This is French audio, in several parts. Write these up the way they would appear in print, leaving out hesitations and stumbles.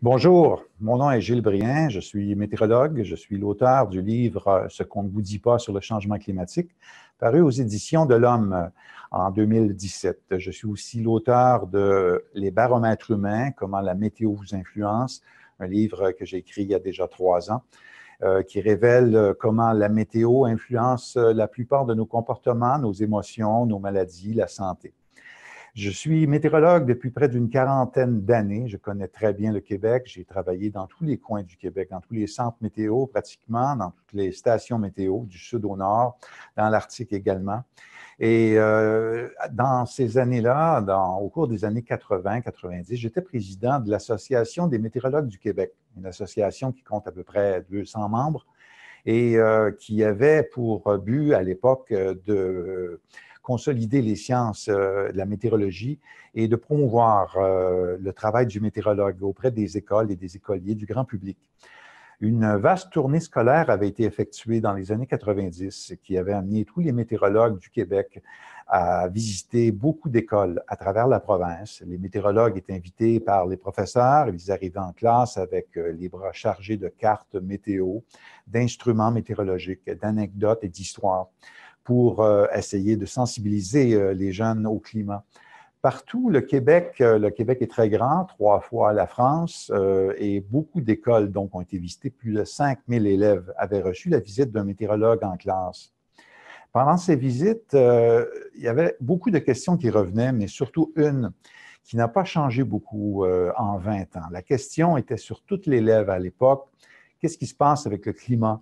Bonjour, mon nom est Gilles Brien, je suis météorologue, je suis l'auteur du livre Ce qu'on ne vous dit pas sur le changement climatique, paru aux éditions de l'Homme en 2017. Je suis aussi l'auteur de Les baromètres humains, comment la météo vous influence, un livre que j'ai écrit il y a déjà 3 ans, qui révèle comment la météo influence la plupart de nos comportements, nos émotions, nos maladies, la santé. Je suis météorologue depuis près d'une quarantaine d'années. Je connais très bien le Québec. J'ai travaillé dans tous les coins du Québec, dans tous les centres météo pratiquement, dans toutes les stations météo, du sud au nord, dans l'Arctique également. Et dans ces années-là, au cours des années 80-90, j'étais président de l'Association des météorologues du Québec, une association qui compte à peu près 200 membres et qui avait pour but à l'époque de consolider les sciences de la météorologie et de promouvoir le travail du météorologue auprès des écoles et des écoliers du grand public. Une vaste tournée scolaire avait été effectuée dans les années 90 qui avait amené tous les météorologues du Québec à visiter beaucoup d'écoles à travers la province. Les météorologues étaient invités par les professeurs, ils arrivaient en classe avec les bras chargés de cartes météo, d'instruments météorologiques, d'anecdotes et d'histoires pour essayer de sensibiliser les jeunes au climat. Partout, le Québec est très grand, 3 fois la France, et beaucoup d'écoles donc ont été visitées. Plus de 5000 élèves avaient reçu la visite d'un météorologue en classe. Pendant ces visites, il y avait beaucoup de questions qui revenaient, mais surtout une qui n'a pas changé beaucoup en 20 ans. La question était sur toutes les lèvres à l'époque. Qu'est-ce qui se passe avec le climat?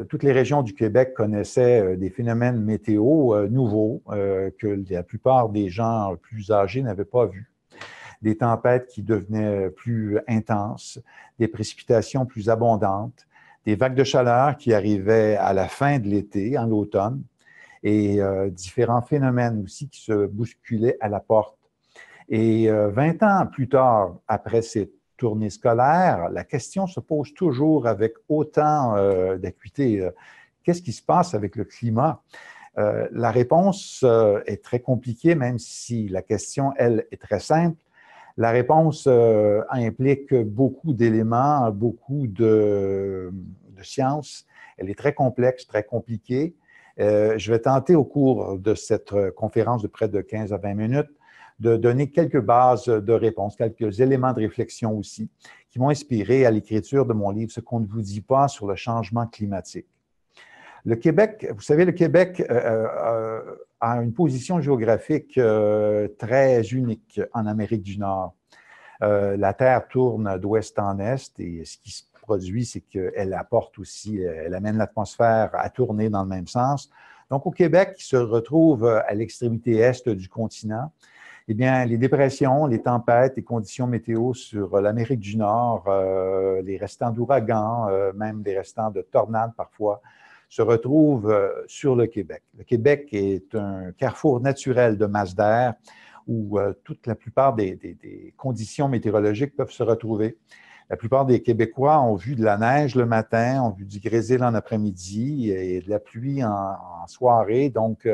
Toutes les régions du Québec connaissaient des phénomènes météo nouveaux que la plupart des gens plus âgés n'avaient pas vus. Des tempêtes qui devenaient plus intenses, des précipitations plus abondantes, des vagues de chaleur qui arrivaient à la fin de l'été, en l'automne, et différents phénomènes aussi qui se bousculaient à la porte. Et 20 ans plus tard, après cette tournée scolaire, la question se pose toujours avec autant d'acuité. Qu'est-ce qui se passe avec le climat? La réponse est très compliquée, même si la question, elle, est très simple. La réponse implique beaucoup d'éléments, beaucoup de sciences. Elle est très complexe, très compliquée. Je vais tenter au cours de cette conférence de près de 15 à 20 minutes de donner quelques bases de réponse, quelques éléments de réflexion aussi, qui m'ont inspiré à l'écriture de mon livre « Ce qu'on ne vous dit pas sur le changement climatique ». Le Québec, vous savez, le Québec a une position géographique très unique en Amérique du Nord. La Terre tourne d'ouest en est et ce qui se produit, c'est qu'elle apporte aussi, elle amène l'atmosphère à tourner dans le même sens. Donc, au Québec, qui se retrouve à l'extrémité est du continent, eh bien, les dépressions, les tempêtes, les conditions météo sur l'Amérique du Nord, les restants d'ouragans, même des restants de tornades parfois, se retrouvent sur le Québec. Le Québec est un carrefour naturel de masse d'air où toute la plupart des conditions météorologiques peuvent se retrouver. La plupart des Québécois ont vu de la neige le matin, ont vu du grésil en après-midi et de la pluie en soirée. Donc,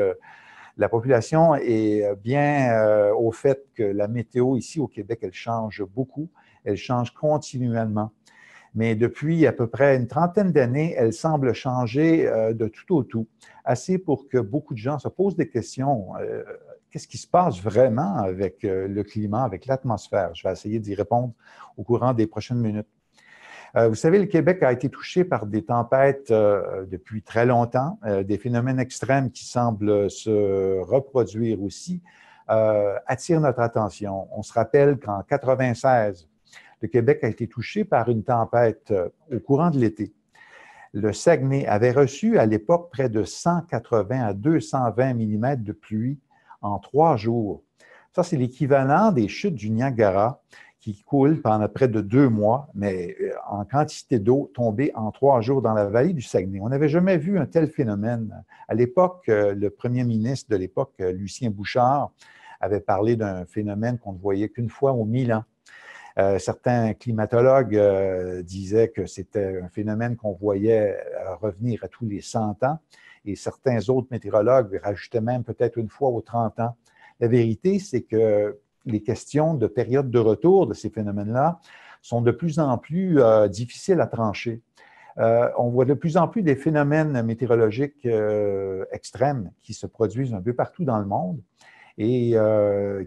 la population est bien au fait que la météo ici au Québec, elle change beaucoup, elle change continuellement. Mais depuis à peu près une trentaine d'années, elle semble changer de tout au tout, assez pour que beaucoup de gens se posent des questions. Qu'est-ce qui se passe vraiment avec le climat, avec l'atmosphère? Je vais essayer d'y répondre au courant des prochaines minutes. Vous savez, le Québec a été touché par des tempêtes depuis très longtemps, des phénomènes extrêmes qui semblent se reproduire aussi, attirent notre attention. On se rappelle qu'en 1996, le Québec a été touché par une tempête au courant de l'été. Le Saguenay avait reçu à l'époque près de 180 à 220 mm de pluie en 3 jours. Ça, c'est l'équivalent des chutes du Niagara qui coulent pendant près de 2 mois, mais en quantité d'eau tombée en 3 jours dans la vallée du Saguenay. On n'avait jamais vu un tel phénomène. À l'époque, le premier ministre de l'époque, Lucien Bouchard, avait parlé d'un phénomène qu'on ne voyait qu'une fois aux 1000 ans. Certains climatologues disaient que c'était un phénomène qu'on voyait revenir à tous les 100 ans et certains autres météorologues rajoutaient même peut-être une fois aux 30 ans. La vérité, c'est que les questions de période de retour de ces phénomènes-là sont de plus en plus difficiles à trancher. On voit de plus en plus des phénomènes météorologiques extrêmes qui se produisent un peu partout dans le monde et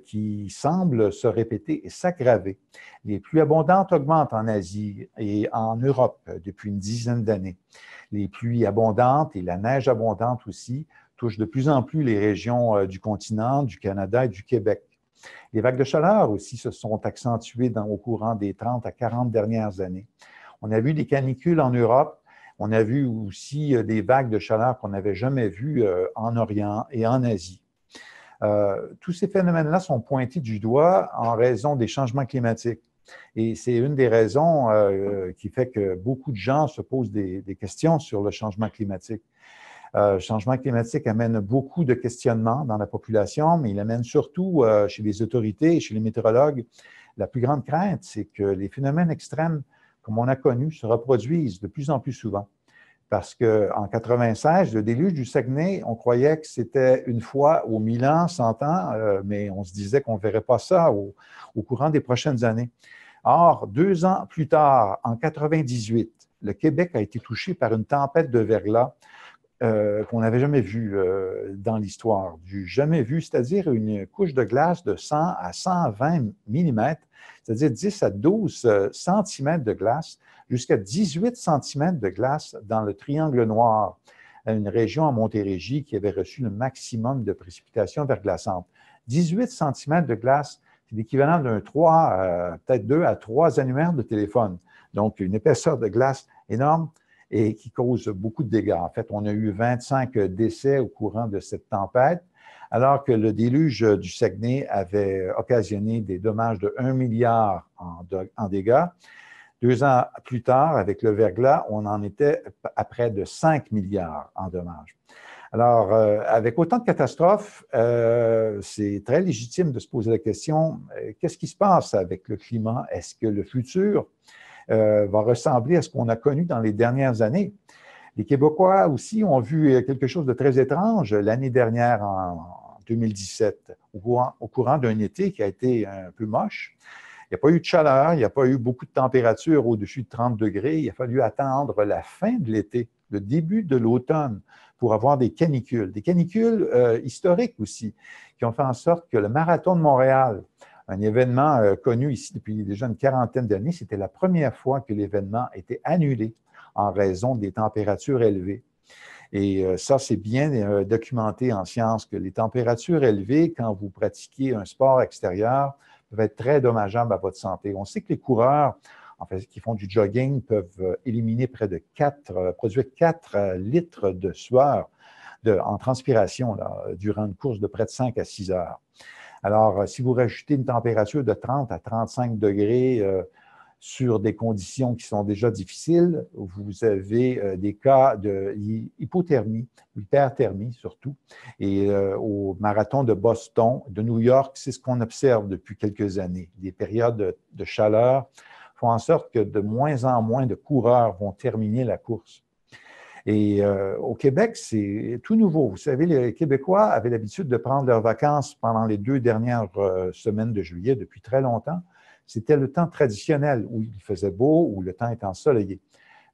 qui semblent se répéter et s'aggraver. Les pluies abondantes augmentent en Asie et en Europe depuis une dizaine d'années. Les pluies abondantes et la neige abondante aussi touchent de plus en plus les régions du continent, du Canada et du Québec. Les vagues de chaleur aussi se sont accentuées au courant des 30 à 40 dernières années. On a vu des canicules en Europe. On a vu aussi des vagues de chaleur qu'on n'avait jamais vues en Orient et en Asie. Tous ces phénomènes-là sont pointés du doigt en raison des changements climatiques. Et c'est une des raisons qui fait que beaucoup de gens se posent des questions sur le changement climatique. Le changement climatique amène beaucoup de questionnements dans la population, mais il amène surtout chez les autorités et chez les météorologues. La plus grande crainte, c'est que les phénomènes extrêmes, comme on a connu, se reproduisent de plus en plus souvent. Parce qu'en 96, le déluge du Saguenay, on croyait que c'était une fois aux 1000 ans, 100 ans, mais on se disait qu'on ne verrait pas ça au courant des prochaines années. Or, 2 ans plus tard, en 98, le Québec a été touché par une tempête de verglas qu'on n'avait jamais vue dans l'histoire. Jamais vu, c'est-à-dire une couche de glace de 100 à 120 mm, c'est-à-dire 10 à 12 cm de glace, jusqu'à 18 cm de glace dans le Triangle Noir, une région à Montérégie qui avait reçu le maximum de précipitations verglaçantes. 18 cm de glace, c'est l'équivalent d'un 3, peut-être 2 à 3 annuaires de téléphone. Donc, une épaisseur de glace énorme et qui cause beaucoup de dégâts. En fait, on a eu 25 décès au courant de cette tempête, alors que le déluge du Saguenay avait occasionné des dommages de 1 milliard en dégâts. 2 ans plus tard, avec le verglas, on en était à près de 5 milliards en dommages. Alors, avec autant de catastrophes, c'est très légitime de se poser la question, qu'est-ce qui se passe avec le climat? Est-ce que le futur va ressembler à ce qu'on a connu dans les dernières années? Les Québécois aussi ont vu quelque chose de très étrange l'année dernière, en 2017, au courant d'un été qui a été un peu moche. Il n'y a pas eu de chaleur, il n'y a pas eu beaucoup de température au-dessus de 30 degrés. Il a fallu attendre la fin de l'été, le début de l'automne, pour avoir des canicules historiques aussi, qui ont fait en sorte que le Marathon de Montréal, un événement connu ici depuis déjà une quarantaine d'années, c'était la première fois que l'événement était annulé en raison des températures élevées. Et ça, c'est bien documenté en sciences que les températures élevées, quand vous pratiquez un sport extérieur, peuvent être très dommageables à votre santé. On sait que les coureurs, en fait, qui font du jogging, peuvent éliminer produire 4 litres de sueur en transpiration là, durant une course de près de 5 à 6 heures. Alors, si vous rajoutez une température de 30 à 35 degrés sur des conditions qui sont déjà difficiles, vous avez des cas d'hypothermie, hyperthermie surtout. Et au marathon de Boston, de New York, c'est ce qu'on observe depuis quelques années. Les périodes de chaleur font en sorte que de moins en moins de coureurs vont terminer la course. Et au Québec, c'est tout nouveau. Vous savez, les Québécois avaient l'habitude de prendre leurs vacances pendant les 2 dernières semaines de juillet depuis très longtemps. C'était le temps traditionnel où il faisait beau, où le temps était ensoleillé.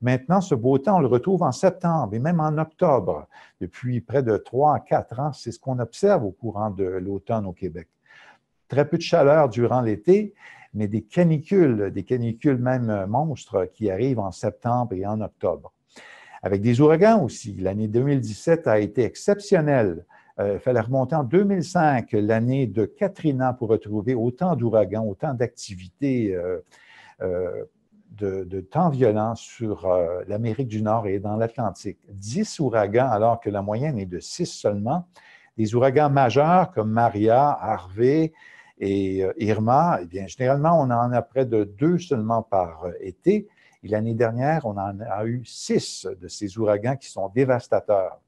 Maintenant, ce beau temps, on le retrouve en septembre et même en octobre. Depuis près de 3 à 4 ans, c'est ce qu'on observe au courant de l'automne au Québec. Très peu de chaleur durant l'été, mais des canicules même monstres qui arrivent en septembre et en octobre. Avec des ouragans aussi. L'année 2017 a été exceptionnelle. Il fallait remonter en 2005, l'année de Katrina, pour retrouver autant d'ouragans, autant d'activités de temps violent sur l'Amérique du Nord et dans l'Atlantique. 10 ouragans, alors que la moyenne est de 6 seulement. Des ouragans majeurs comme Maria, Harvey et Irma, eh bien, généralement, on en a près de 2 seulement par été. Et l'année dernière, on en a eu 6 de ces ouragans qui sont dévastateurs.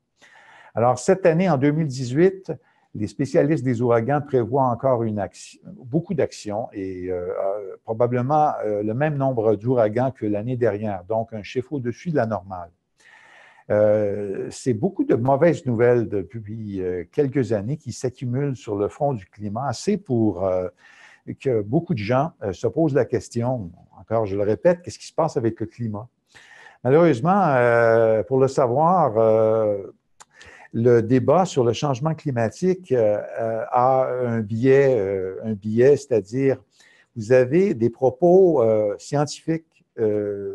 Alors, cette année, en 2018, les spécialistes des ouragans prévoient encore beaucoup d'actions et probablement le même nombre d'ouragans que l'année dernière, donc un chiffre au-dessus de la normale. C'est beaucoup de mauvaises nouvelles depuis quelques années qui s'accumulent sur le front du climat, assez pour que beaucoup de gens se posent la question, encore je le répète, qu'est-ce qui se passe avec le climat? Malheureusement, pour le savoir, le débat sur le changement climatique a un biais, c'est-à-dire vous avez des propos scientifiques,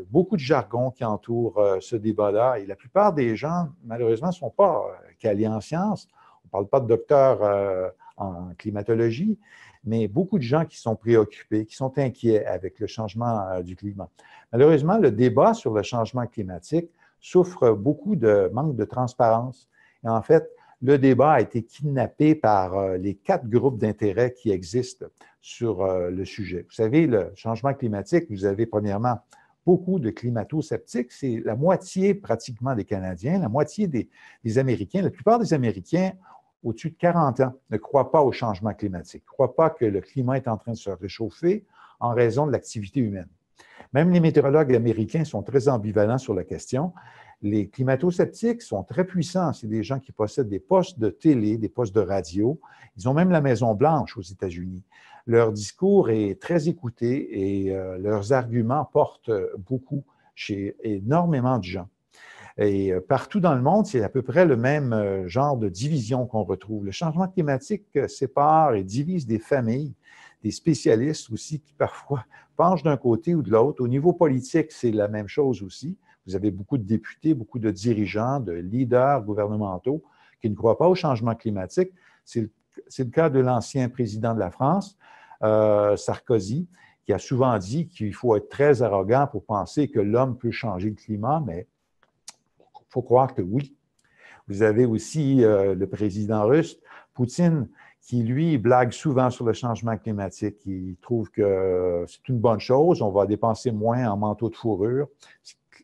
beaucoup de jargon qui entoure ce débat-là, et la plupart des gens, malheureusement, ne sont pas calés en sciences. On ne parle pas de docteurs en climatologie, mais beaucoup de gens qui sont préoccupés, qui sont inquiets avec le changement du climat. Malheureusement, le débat sur le changement climatique souffre beaucoup de manque de transparence. Et en fait, le débat a été kidnappé par les 4 groupes d'intérêt qui existent sur le sujet. Vous savez, le changement climatique, vous avez premièrement beaucoup de climato-sceptiques. C'est la moitié pratiquement des Canadiens, la moitié des Américains. La plupart des Américains, au-dessus de 40 ans, ne croient pas au changement climatique, ne croient pas que le climat est en train de se réchauffer en raison de l'activité humaine. Même les météorologues américains sont très ambivalents sur la question. Les climato-sceptiques sont très puissants. C'est des gens qui possèdent des postes de télé, des postes de radio. Ils ont même la Maison-Blanche aux États-Unis. Leur discours est très écouté et leurs arguments portent beaucoup chez énormément de gens. Et partout dans le monde, c'est à peu près le même genre de division qu'on retrouve. Le changement climatique sépare et divise des familles, des spécialistes aussi qui parfois penchent d'un côté ou de l'autre. Au niveau politique, c'est la même chose aussi. Vous avez beaucoup de députés, beaucoup de dirigeants, de leaders gouvernementaux qui ne croient pas au changement climatique. C'est le cas de l'ancien président de la France, Sarkozy, qui a souvent dit qu'il faut être très arrogant pour penser que l'homme peut changer le climat, mais il faut croire que oui. Vous avez aussi le président russe, Poutine, qui, lui, blague souvent sur le changement climatique. Il trouve que c'est une bonne chose, on va dépenser moins en manteaux de fourrure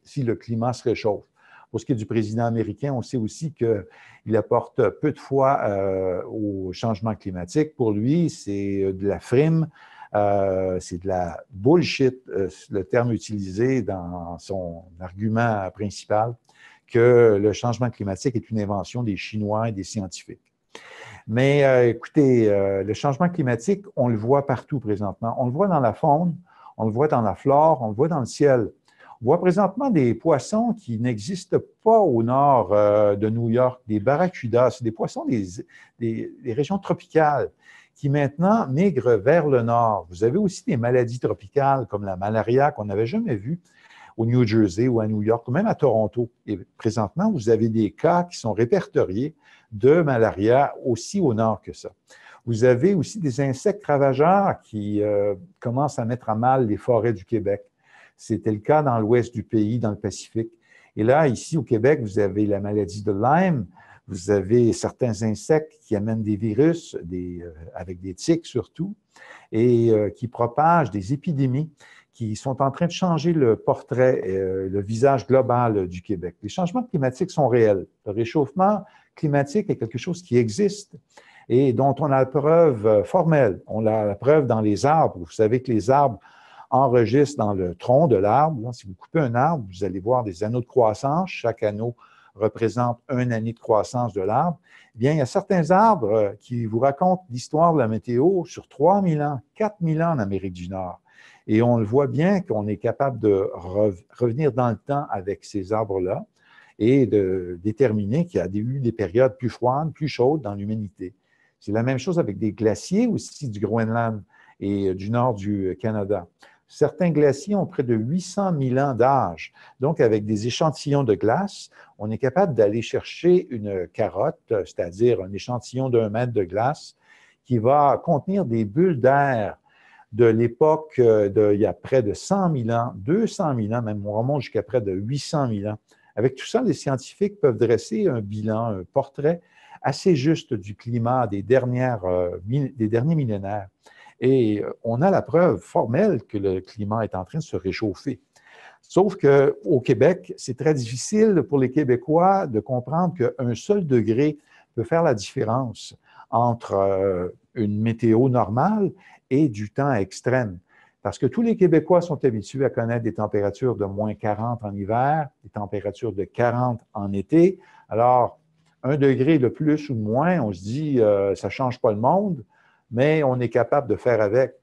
si le climat se réchauffe. Pour ce qui est du président américain, on sait aussi qu'il apporte peu de foi au changement climatique. Pour lui, c'est de la frime, c'est de la bullshit, le terme utilisé dans son argument principal, que le changement climatique est une invention des Chinois et des scientifiques. Mais écoutez, le changement climatique, on le voit partout présentement. On le voit dans la faune, on le voit dans la flore, on le voit dans le ciel. On voit présentement des poissons qui n'existent pas au nord de New York, des barracudas, c'est des poissons des régions tropicales qui maintenant migrent vers le nord. Vous avez aussi des maladies tropicales comme la malaria qu'on n'avait jamais vue au New Jersey ou à New York, ou même à Toronto. Et présentement, vous avez des cas qui sont répertoriés de malaria aussi au nord que ça. Vous avez aussi des insectes ravageurs qui commencent à mettre à mal les forêts du Québec. C'était le cas dans l'ouest du pays, dans le Pacifique. Et là, ici au Québec, vous avez la maladie de Lyme, vous avez certains insectes qui amènent des virus, avec des tiques surtout, et qui propagent des épidémies qui sont en train de changer le portrait, le visage global du Québec. Les changements climatiques sont réels. Le réchauffement climatique est quelque chose qui existe et dont on a la preuve formelle. On a la preuve dans les arbres. Vous savez que les arbres enregistrent dans le tronc de l'arbre. Si vous coupez un arbre, vous allez voir des anneaux de croissance. Chaque anneau représente une année de croissance de l'arbre. Eh bien, il y a certains arbres qui vous racontent l'histoire de la météo sur 3000 ans, 4000 ans en Amérique du Nord. Et on le voit bien qu'on est capable de revenir dans le temps avec ces arbres-là et de déterminer qu'il y a eu des périodes plus froides, plus chaudes dans l'humanité. C'est la même chose avec des glaciers aussi du Groenland et du nord du Canada. Certains glaciers ont près de 800 000 ans d'âge. Donc, avec des échantillons de glace, on est capable d'aller chercher une carotte, c'est-à-dire un échantillon d'1 mètre de glace, qui va contenir des bulles d'air de l'époque il y a près de 100 000 ans, 200 000 ans, même on remonte jusqu'à près de 800 000 ans. Avec tout ça, les scientifiques peuvent dresser un bilan, un portrait assez juste du climat des derniers millénaires. Et on a la preuve formelle que le climat est en train de se réchauffer. Sauf qu'au Québec, c'est très difficile pour les Québécois de comprendre qu'un seul degré peut faire la différence entre une météo normale et du temps extrême. Parce que tous les Québécois sont habitués à connaître des températures de moins 40 en hiver, des températures de 40 en été. Alors, 1 degré de plus ou de moins, on se dit, ça ne change pas le monde, mais on est capable de faire avec.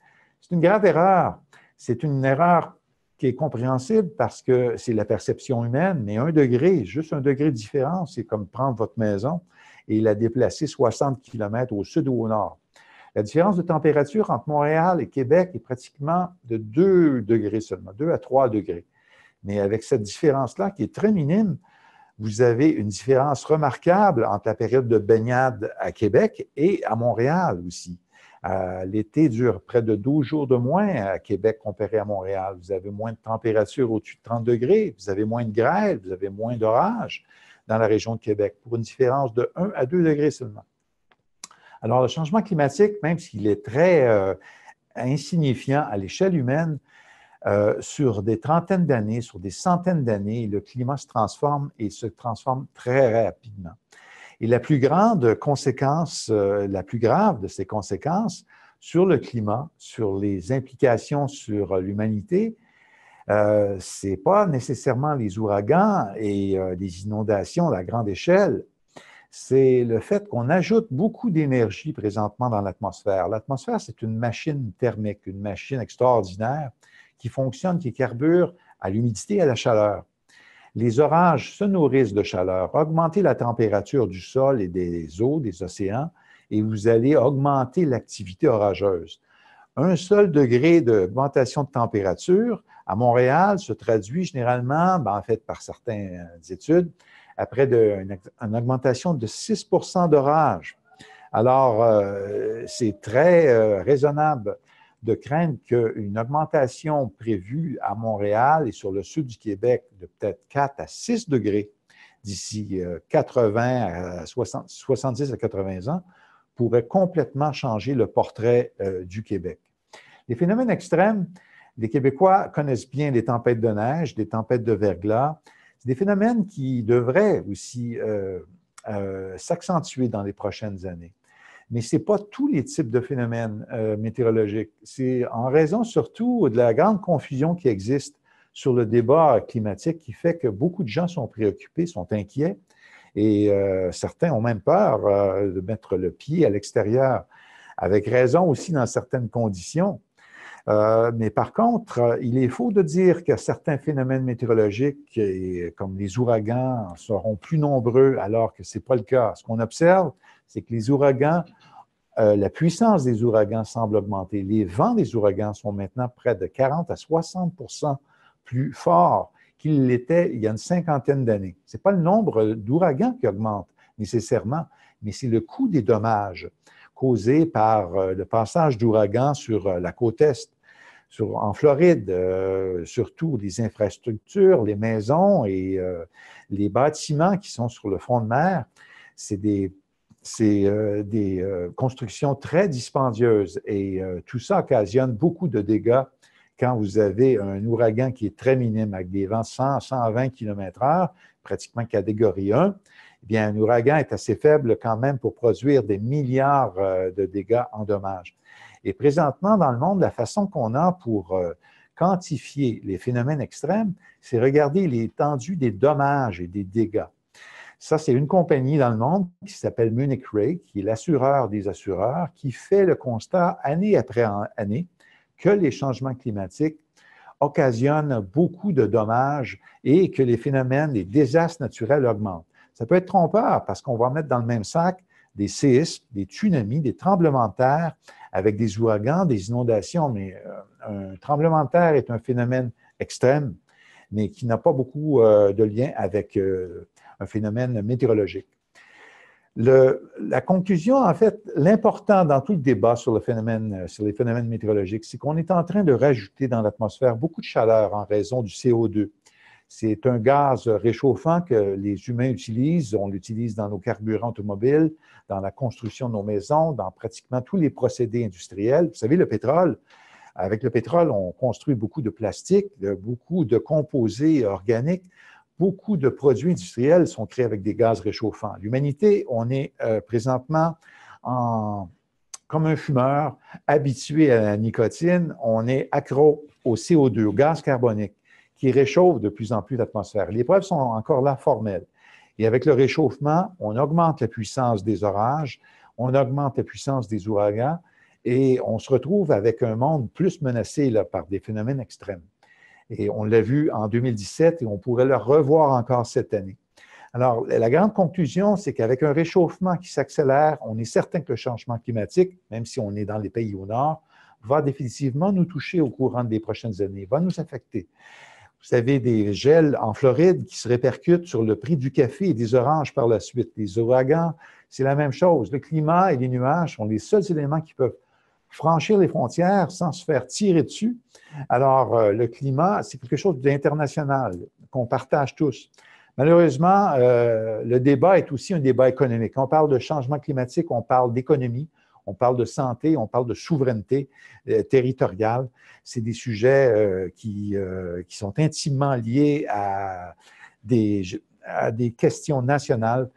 C'est une grave erreur. C'est une erreur qui est compréhensible parce que c'est la perception humaine, mais 1 degré, juste 1 degré de différence, c'est comme prendre votre maison et la déplacer 60 km au sud ou au nord. La différence de température entre Montréal et Québec est pratiquement de 2 degrés seulement, 2 à 3 degrés. Mais avec cette différence-là, qui est très minime, vous avez une différence remarquable entre la période de baignade à Québec et à Montréal aussi. L'été dure près de 12 jours de moins à Québec comparé à Montréal. Vous avez moins de température au-dessus de 30 degrés, vous avez moins de grêle, vous avez moins d'orage dans la région de Québec, pour une différence de 1 à 2 degrés seulement. Alors, le changement climatique, même s'il est très insignifiant à l'échelle humaine, sur des trentaines d'années, sur des centaines d'années, le climat se transforme et se transforme très rapidement. Et la plus grande conséquence, la plus grave de ces conséquences sur le climat, sur les implications sur l'humanité, ce n'est pas nécessairement les ouragans et les inondations à grande échelle, c'est le fait qu'on ajoute beaucoup d'énergie présentement dans l'atmosphère. L'atmosphère, c'est une machine thermique, une machine extraordinaire qui fonctionne, qui carbure à l'humidité et à la chaleur. Les orages se nourrissent de chaleur. Augmentez la température du sol et des eaux, des océans, et vous allez augmenter l'activité orageuse. 1 seul degré d'augmentation de température à Montréal se traduit généralement, en fait, par certaines études, après une augmentation de 6 d'orage. Alors, c'est très raisonnable de craindre qu'une augmentation prévue à Montréal et sur le sud du Québec de peut-être 4 à 6 degrés d'ici 80 à 70 à 80 ans pourrait complètement changer le portrait du Québec. Les phénomènes extrêmes, les Québécois connaissent bien les tempêtes de neige, les tempêtes de verglas. C'est des phénomènes qui devraient aussi s'accentuer dans les prochaines années. Mais ce n'est pas tous les types de phénomènes météorologiques. C'est en raison surtout de la grande confusion qui existe sur le débat climatique qui fait que beaucoup de gens sont préoccupés, sont inquiets et certains ont même peur de mettre le pied à l'extérieur, avec raison aussi dans certaines conditions. Mais par contre, il est faux de dire que certains phénomènes météorologiques, comme les ouragans, seront plus nombreux alors que ce n'est pas le cas. Ce qu'on observe, c'est que les ouragans, la puissance des ouragans semble augmenter. Les vents des ouragans sont maintenant près de 40 à 60 plus forts qu'ils l'étaient il y a une cinquantaine d'années. Ce n'est pas le nombre d'ouragans qui augmente nécessairement, mais c'est le coût des dommages causés par le passage d'ouragans sur la côte Est. En Floride, surtout les infrastructures, les maisons et les bâtiments qui sont sur le front de mer, c'est des constructions très dispendieuses et tout ça occasionne beaucoup de dégâts quand vous avez un ouragan qui est très minime avec des vents 100-120 km/h, pratiquement catégorie 1. Eh bien, un ouragan est assez faible quand même pour produire des milliards de dégâts en dommages. Et présentement, dans le monde, la façon qu'on a pour quantifier les phénomènes extrêmes, c'est regarder l'étendue des dommages et des dégâts. Ça, c'est une compagnie dans le monde qui s'appelle Munich Re, qui est l'assureur des assureurs, qui fait le constat année après année que les changements climatiques occasionnent beaucoup de dommages et que les phénomènes, les désastres naturels augmentent. Ça peut être trompeur parce qu'on va mettre dans le même sac des séismes, des tsunamis, des tremblements de terre avec des ouragans, des inondations, mais un tremblement de terre est un phénomène extrême, mais qui n'a pas beaucoup de lien avec un phénomène météorologique. La conclusion, en fait, l'important dans tout le débat sur les phénomènes météorologiques, c'est qu'on est en train de rajouter dans l'atmosphère beaucoup de chaleur en raison du CO2. C'est un gaz réchauffant que les humains utilisent. On l'utilise dans nos carburants automobiles, dans la construction de nos maisons, dans pratiquement tous les procédés industriels. Vous savez, le pétrole, avec le pétrole, on construit beaucoup de plastique, beaucoup de composés organiques. Beaucoup de produits industriels sont créés avec des gaz réchauffants. L'humanité, on est présentement comme un fumeur, habitué à la nicotine, on est accro au CO2, au gaz carbonique, qui réchauffe de plus en plus l'atmosphère. Les preuves sont encore là formelles. Et avec le réchauffement, on augmente la puissance des orages, on augmente la puissance des ouragans, Et on se retrouve avec un monde plus menacé là, par des phénomènes extrêmes. Et on l'a vu en 2017 et on pourrait le revoir encore cette année. Alors, la grande conclusion, c'est qu'avec un réchauffement qui s'accélère, on est certain que le changement climatique, même si on est dans les pays au nord, va définitivement nous toucher au courant des prochaines années, va nous affecter. Vous avez des gels en Floride qui se répercutent sur le prix du café et des oranges par la suite. Les ouragans, c'est la même chose. Le climat et les nuages sont les seuls éléments qui peuvent franchir les frontières sans se faire tirer dessus. Alors, le climat, c'est quelque chose d'international qu'on partage tous. Malheureusement, le débat est aussi un débat économique. On parle de changement climatique, on parle d'économie, on parle de santé, on parle de souveraineté territoriale. C'est des sujets qui sont intimement liés à des questions nationales.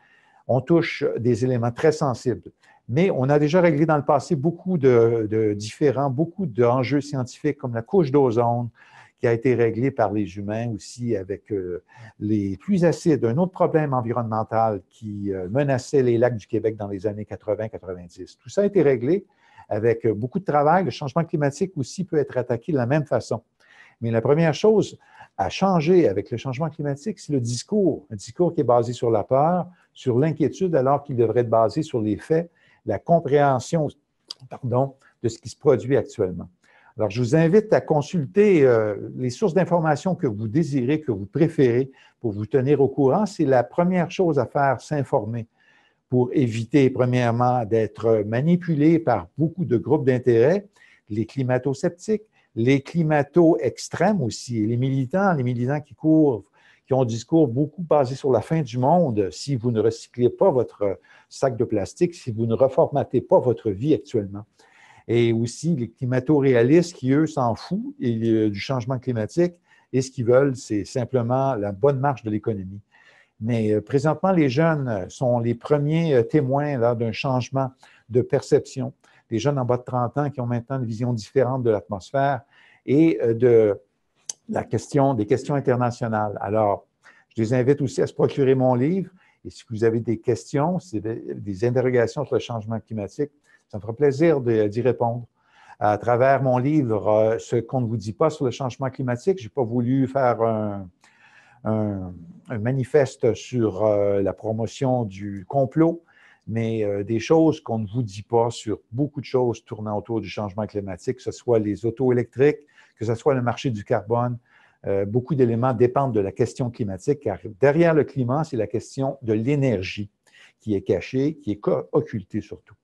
On touche des éléments très sensibles. Mais on a déjà réglé dans le passé beaucoup beaucoup d'enjeux scientifiques comme la couche d'ozone, qui a été réglé par les humains aussi avec les pluies acides, un autre problème environnemental qui menaçait les lacs du Québec dans les années 80-90. Tout ça a été réglé avec beaucoup de travail. Le changement climatique aussi peut être attaqué de la même façon. Mais la première chose à changer avec le changement climatique, c'est le discours. Un discours qui est basé sur la peur, sur l'inquiétude, alors qu'il devrait être basé sur les faits, la compréhension, de ce qui se produit actuellement. Alors, je vous invite à consulter les sources d'informations que vous désirez, que vous préférez pour vous tenir au courant. C'est la première chose à faire, s'informer pour éviter, premièrement, d'être manipulé par beaucoup de groupes d'intérêt, les climato-sceptiques, les climato-extrêmes aussi, les militants qui courent, qui ont un discours beaucoup basé sur la fin du monde. Si vous ne recyclez pas votre sac de plastique, si vous ne reformatez pas votre vie actuellement. Et aussi les climato-réalistes qui, eux, s'en foutent du changement climatique et ce qu'ils veulent, c'est simplement la bonne marche de l'économie. Mais présentement, les jeunes sont les premiers témoins d'un changement de perception. Les jeunes en bas de 30 ans qui ont maintenant une vision différente de l'atmosphère et des questions internationales. Alors, je les invite aussi à se procurer mon livre. Et si vous avez des questions, des interrogations sur le changement climatique, ça me fera plaisir d'y répondre. À travers mon livre, Ce qu'on ne vous dit pas sur le changement climatique, je n'ai pas voulu faire un manifeste sur la promotion du complot, mais des choses qu'on ne vous dit pas sur beaucoup de choses tournant autour du changement climatique, que ce soit les autos électriques, que ce soit le marché du carbone. Beaucoup d'éléments dépendent de la question climatique, car derrière le climat, c'est la question de l'énergie qui est cachée, qui est occultée surtout.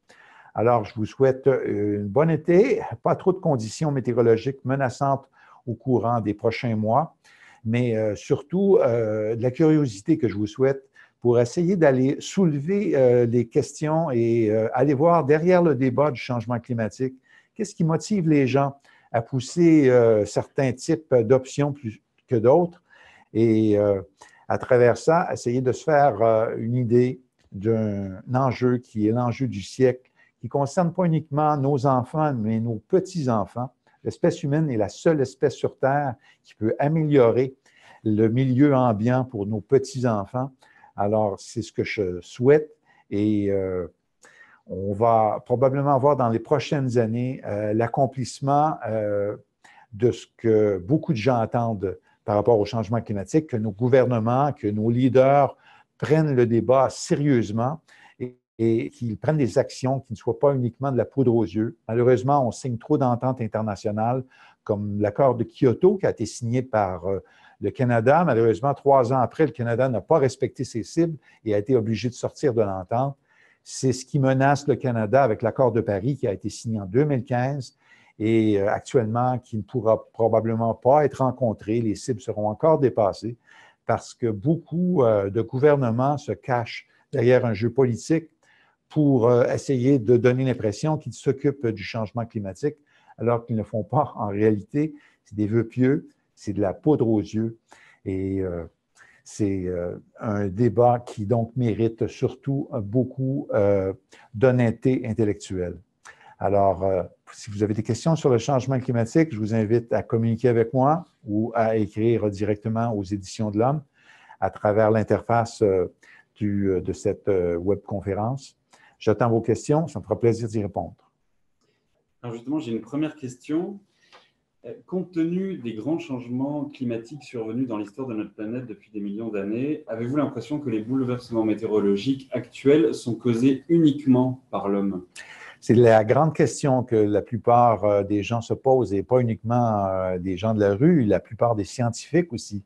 Alors, je vous souhaite une bonne été, pas trop de conditions météorologiques menaçantes au courant des prochains mois, mais surtout de la curiosité que je vous souhaite pour essayer d'aller soulever les questions et aller voir derrière le débat du changement climatique, qu'est-ce qui motive les gens à pousser certains types d'options plus que d'autres et à travers ça, essayer de se faire une idée d'un enjeu qui est l'enjeu du siècle, qui ne concerne pas uniquement nos enfants, mais nos petits-enfants. L'espèce humaine est la seule espèce sur Terre qui peut améliorer le milieu ambiant pour nos petits-enfants. Alors, c'est ce que je souhaite et on va probablement voir dans les prochaines années l'accomplissement de ce que beaucoup de gens attendent par rapport au changement climatique, que nos gouvernements, que nos leaders prennent le débat sérieusement et qu'ils prennent des actions qui ne soient pas uniquement de la poudre aux yeux. Malheureusement, on signe trop d'ententes internationales, comme l'accord de Kyoto qui a été signé par le Canada. Malheureusement, 3 ans après, le Canada n'a pas respecté ses cibles et a été obligé de sortir de l'entente. C'est ce qui menace le Canada avec l'accord de Paris qui a été signé en 2015 et actuellement qui ne pourra probablement pas être rencontré. Les cibles seront encore dépassées parce que beaucoup de gouvernements se cachent derrière un jeu politique pour essayer de donner l'impression qu'ils s'occupent du changement climatique, alors qu'ils ne font pas en réalité. C'est des vœux pieux, c'est de la poudre aux yeux. Et c'est un débat qui donc mérite surtout beaucoup d'honnêteté intellectuelle. Alors, si vous avez des questions sur le changement climatique, je vous invite à communiquer avec moi ou à écrire directement aux Éditions de l'Homme à travers l'interface de cette webconférence. J'attends vos questions, ça me fera plaisir d'y répondre. Alors justement, j'ai une première question. Compte tenu des grands changements climatiques survenus dans l'histoire de notre planète depuis des millions d'années, avez-vous l'impression que les bouleversements météorologiques actuels sont causés uniquement par l'homme? C'est la grande question que la plupart des gens se posent, et pas uniquement des gens de la rue, la plupart des scientifiques aussi.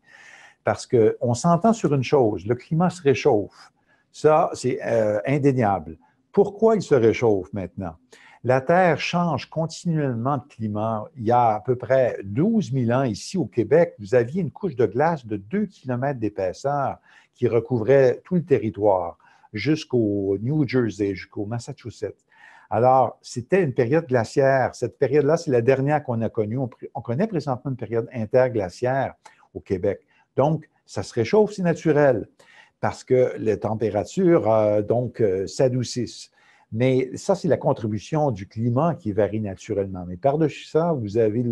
Parce qu'on s'entend sur une chose, le climat se réchauffe. Ça, c'est indéniable. Pourquoi il se réchauffe maintenant? La Terre change continuellement de climat. Il y a à peu près 12 000 ans, ici au Québec, vous aviez une couche de glace de 2 km d'épaisseur qui recouvrait tout le territoire, jusqu'au New Jersey, jusqu'au Massachusetts. Alors, c'était une période glaciaire. Cette période-là, c'est la dernière qu'on a connue. On connaît présentement une période interglaciaire au Québec. Donc, ça se réchauffe, c'est naturel, parce que les températures, s'adoucissent. Mais ça, c'est la contribution du climat qui varie naturellement. Mais par-dessus ça, vous avez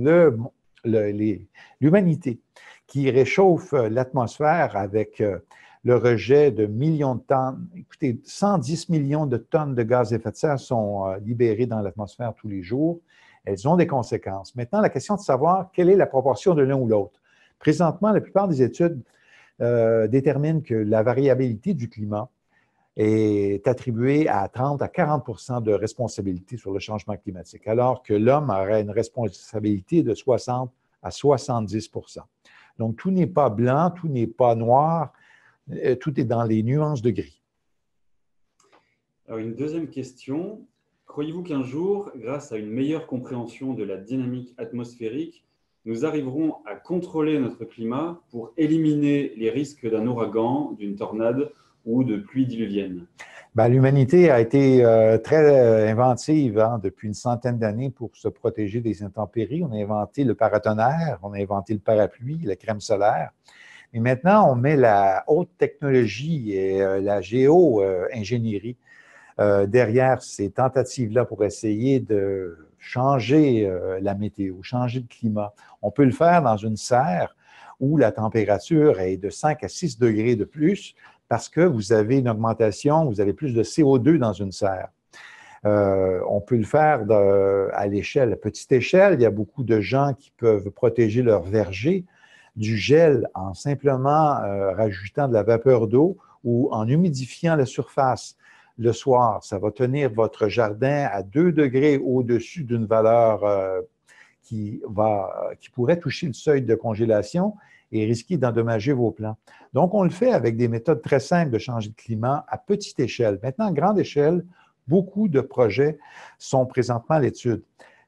l'humanité qui réchauffe l'atmosphère avec le rejet de millions de tonnes. Écoutez, 110 millions de tonnes de gaz à effet de serre sont libérées dans l'atmosphère tous les jours. Elles ont des conséquences. Maintenant, la question de savoir quelle est la proportion de l'un ou l'autre. Présentement, la plupart des études déterminent que la variabilité du climat est attribuée à 30 à 40 de responsabilité sur le changement climatique, alors que l'homme aurait une responsabilité de 60 à 70 Donc, tout n'est pas blanc, tout n'est pas noir, tout est dans les nuances de gris. Alors, une deuxième question. Croyez-vous qu'un jour, grâce à une meilleure compréhension de la dynamique atmosphérique, nous arriverons à contrôler notre climat pour éliminer les risques d'un ouragan, d'une tornade ou de pluie diluvienne? L'humanité a été très inventive depuis une centaine d'années pour se protéger des intempéries. On a inventé le paratonnerre, on a inventé le parapluie, la crème solaire. Et maintenant, on met la haute technologie et la géo-ingénierie derrière ces tentatives-là pour essayer de changer la météo, changer le climat. On peut le faire dans une serre où la température est de 5 à 6 degrés de plus parce que vous avez une augmentation, vous avez plus de CO2 dans une serre. On peut le faire à l'échelle, à petite échelle. Il y a beaucoup de gens qui peuvent protéger leur verger du gel en simplement rajoutant de la vapeur d'eau ou en humidifiant la surface le soir. Ça va tenir votre jardin à 2 degrés au-dessus d'une valeur qui pourrait toucher le seuil de congélation et risquer d'endommager vos plants. Donc, on le fait avec des méthodes très simples de changer de climat à petite échelle. Maintenant, à grande échelle, beaucoup de projets sont présentement à l'étude.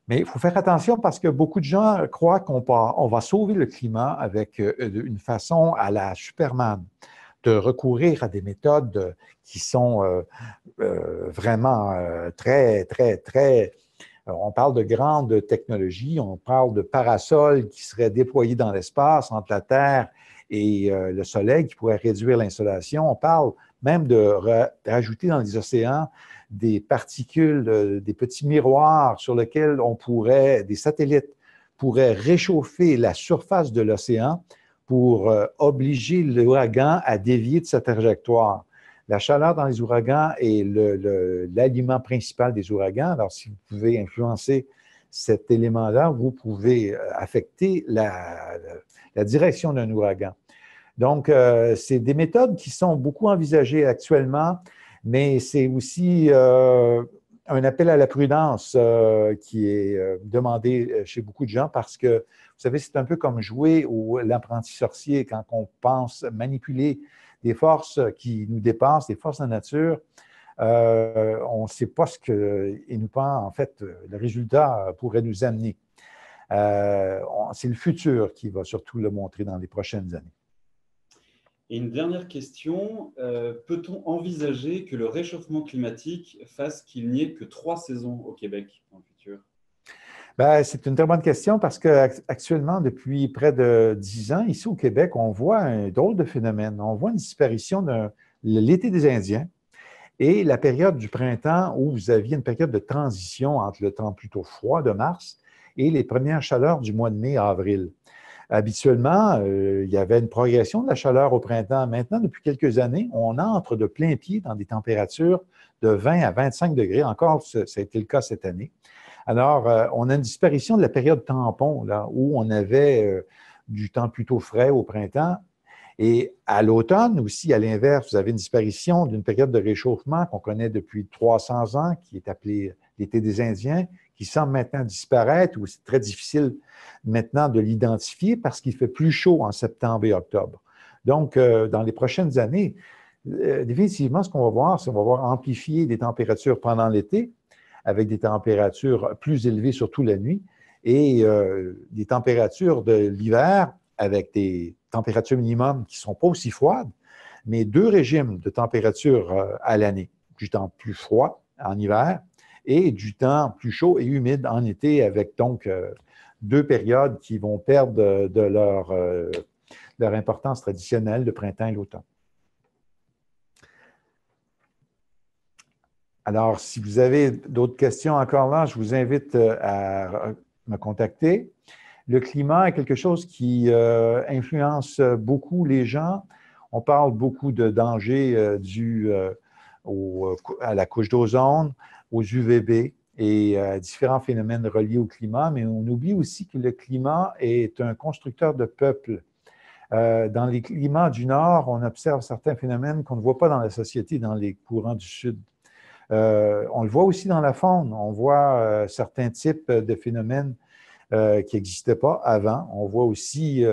Mais il faut faire attention parce que beaucoup de gens croient qu'on va sauver le climat avec une façon à la Superman, de recourir à des méthodes qui sont vraiment très, très, très... On parle de grandes technologies, on parle de parasols qui seraient déployés dans l'espace entre la Terre et le Soleil qui pourraient réduire l'insolation. On parle même de rajouter dans les océans des particules, des petits miroirs sur lesquels des satellites pourraient réchauffer la surface de l'océan pour obliger l'ouragan à dévier de sa trajectoire. La chaleur dans les ouragans est l'aliment principal des ouragans. Alors, si vous pouvez influencer cet élément-là, vous pouvez affecter la direction d'un ouragan. Donc, c'est des méthodes qui sont beaucoup envisagées actuellement, mais c'est aussi un appel à la prudence qui est demandé chez beaucoup de gens parce que, vous savez, c'est un peu comme jouer l'apprenti sorcier quand on pense manipuler des forces qui nous dépassent, des forces de la nature. On ne sait pas ce qu'il nous pense, en fait, le résultat pourrait nous amener. C'est le futur qui va surtout le montrer dans les prochaines années. Et une dernière question, peut-on envisager que le réchauffement climatique fasse qu'il n'y ait que 3 saisons au Québec dans le futur? C'est une très bonne question parce qu'actuellement, depuis près de 10 ans, ici au Québec, on voit un drôle de phénomène. On voit une disparition de l'été des Indiens et la période du printemps où vous aviez une période de transition entre le temps plutôt froid de mars et les premières chaleurs du mois de mai à avril. Habituellement, il y avait une progression de la chaleur au printemps. Maintenant, depuis quelques années, on entre de plein pied dans des températures de 20 à 25 degrés. Encore, ça a été le cas cette année. Alors, on a une disparition de la période tampon, là, où on avait du temps plutôt frais au printemps. Et à l'automne aussi, à l'inverse, vous avez une disparition d'une période de réchauffement qu'on connaît depuis 300 ans, qui est appelée l'été des Indiens, qui semble maintenant disparaître, ou c'est très difficile maintenant de l'identifier parce qu'il fait plus chaud en septembre et octobre. Donc, dans les prochaines années, définitivement, ce qu'on va voir, c'est qu'on va voir amplifier des températures pendant l'été, avec des températures plus élevées, surtout la nuit, et des températures de l'hiver avec des températures minimum qui ne sont pas aussi froides, mais deux régimes de température à l'année, du temps plus froid en hiver et du temps plus chaud et humide en été, avec donc deux périodes qui vont perdre de leur importance traditionnelle, le printemps et l'automne. Alors, si vous avez d'autres questions encore là, je vous invite à me contacter. Le climat est quelque chose qui influence beaucoup les gens. On parle beaucoup de dangers dus à la couche d'ozone, aux UVB et à différents phénomènes reliés au climat, mais on oublie aussi que le climat est un constructeur de peuples. Dans les climats du Nord, on observe certains phénomènes qu'on ne voit pas dans la société, dans les courants du Sud. On le voit aussi dans la faune. On voit certains types de phénomènes qui n'existaient pas avant. On voit aussi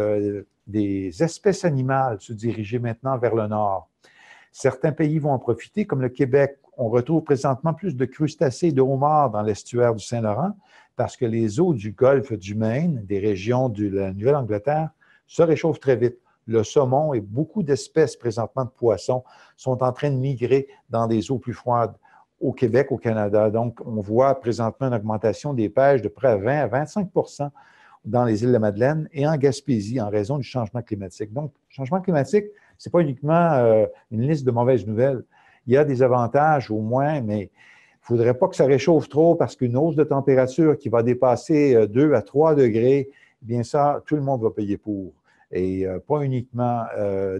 des espèces animales se diriger maintenant vers le nord. Certains pays vont en profiter, comme le Québec. On retrouve présentement plus de crustacés et de homards dans l'estuaire du Saint-Laurent parce que les eaux du golfe du Maine, des régions de la Nouvelle-Angleterre, se réchauffent très vite. Le saumon et beaucoup d'espèces présentement de poissons sont en train de migrer dans des eaux plus froides au Québec, au Canada. Donc, on voit présentement une augmentation des pêches de près à 20 à 25 dans les îles de la Madeleine et en Gaspésie en raison du changement climatique. Donc, le changement climatique, ce n'est pas uniquement une liste de mauvaises nouvelles. Il y a des avantages au moins, mais il ne faudrait pas que ça réchauffe trop parce qu'une hausse de température qui va dépasser 2 à 3 degrés, eh bien ça, tout le monde va payer pour. Et pas uniquement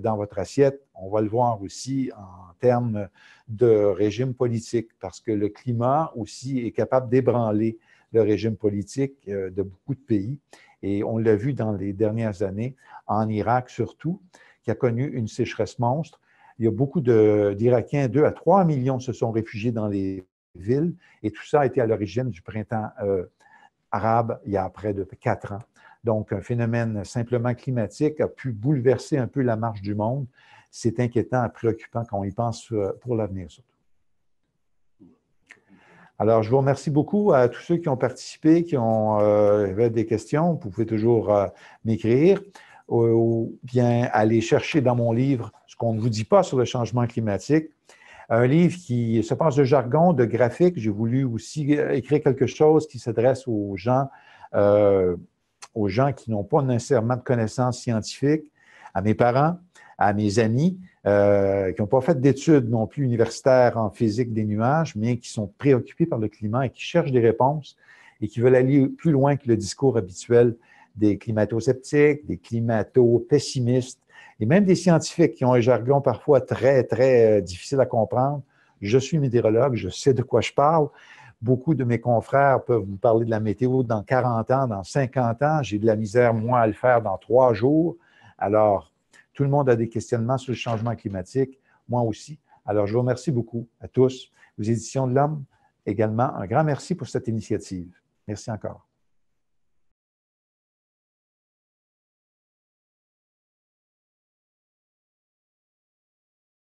dans votre assiette, on va le voir aussi en termes de régime politique, parce que le climat aussi est capable d'ébranler le régime politique de beaucoup de pays. Et on l'a vu dans les dernières années, en Irak surtout, qui a connu une sécheresse monstre. Il y a beaucoup d'Irakiens, 2 à 3 millions se sont réfugiés dans les villes, et tout ça a été à l'origine du printemps arabe il y a près de 4 ans. Donc, un phénomène simplement climatique a pu bouleverser un peu la marche du monde. C'est inquiétant et préoccupant quand on y pense pour l'avenir surtout. Alors, je vous remercie beaucoup à tous ceux qui ont participé, qui ont des questions. Vous pouvez toujours m'écrire ou bien aller chercher dans mon livre ce qu'on ne vous dit pas sur le changement climatique. Un livre qui se passe de jargon, de graphique. J'ai voulu aussi écrire quelque chose qui s'adresse aux gens qui n'ont pas nécessairement de connaissances scientifiques, à mes parents, à mes amis, qui n'ont pas fait d'études non plus universitaires en physique des nuages, mais qui sont préoccupés par le climat et qui cherchent des réponses et qui veulent aller plus loin que le discours habituel des climato-sceptiques, des climato-pessimistes et même des scientifiques qui ont un jargon parfois très, très difficile à comprendre. Je suis météorologue, je sais de quoi je parle. Beaucoup de mes confrères peuvent vous parler de la météo dans 40 ans, dans 50 ans. J'ai de la misère, moi, à le faire dans 3 jours. Alors, tout le monde a des questionnements sur le changement climatique, moi aussi. Alors, je vous remercie beaucoup à tous. Aux Éditions de l'Homme, également, un grand merci pour cette initiative. Merci encore.